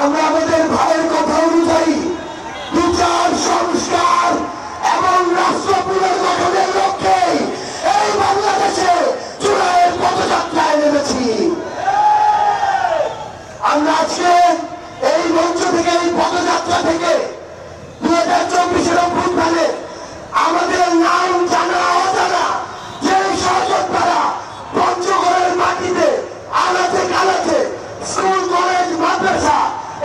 আমরা আমাদের ভাইয়ের কথা অনুযায়ী বিচার সংস্কার এবং রাষ্ট্র পুনর্গঠনের লক্ষ্যে এই বাংলাদেশে চূড়ায়ের পদযাত্রায় নেমেছি। আমরা আজকে এই মঞ্চ থেকে, এই পদযাত্রা থেকে 2024-এর অভ্যুত্থানে আমাদের নাম জানা অজানা যে সহযোদ্ধারা পঞ্চগড়ের মাটিতে আনাচে কানাচে স্কুল কলেজ মাদ্রাসা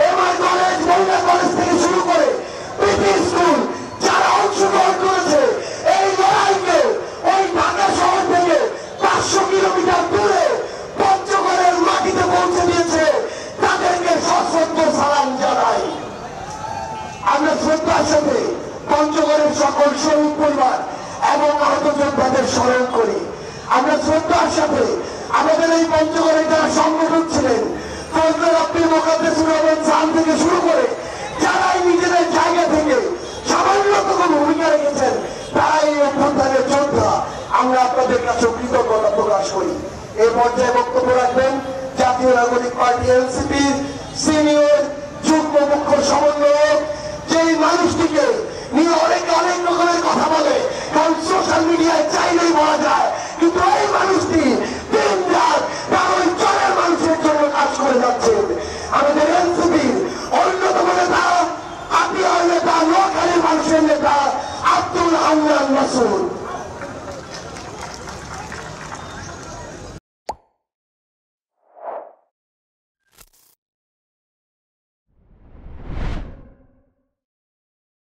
এমআই কলেজ মহিলা কলেজ থেকে শুরু করে পিপি স্কুল যারা অংশগ্রহণ করেছে এই লড়াইকে ওই ঢাকা শহর থেকে 500 কিলোমিটার দূরে পঞ্চগড়ের মাটিতে পৌঁছে দিয়েছে, তাদেরকে সশ্রদ্ধ সালাম জানাই। আমরা শ্রদ্ধার সাথে পঞ্চগড়ের সকল শহীদ পরিবার এবং আহত যোদ্ধাদের স্মরণ করি। আমরা শ্রদ্ধার সাথে আমাদের এই পঞ্চগড়ে যারা সংগঠন ছিলেন, ফজলুর আব্দুল মুকাদ্দেসুর রহমান সান থেকে শুরু করে যারাই নিজেদের জায়গা থেকে সামান্যতম ভূমিকা রেখেছেন, তারা এই অভ্যুত্থানের যোদ্ধা। আমরা আপনাদের কাছে কৃতজ্ঞতা প্রকাশ করি। এই পর্যায়ে বক্তব্য রাখবেন জাতীয় নাগরিক পার্টি এনসিপির সিনিয়র যুগ্ম মুখ্য সমন্বয়ক, যেই মানুষটিকে নিয়ে অনেকে অনেক রকমের কথা বলে, কারণ সোশ্যাল মিডিয়ায় চাইলেই বলা যায়, কিন্তু এই মানুষটি দিন রাত তার অঞ্চলের মানুষের জন্য কাজ করে যাচ্ছেন। আমাদের এনসিপির অন্যতম নেতা, আপিয়ার নেতা, নোয়াখালীর মানুষের নেতা আব্দুল হান্নান মাসুদ।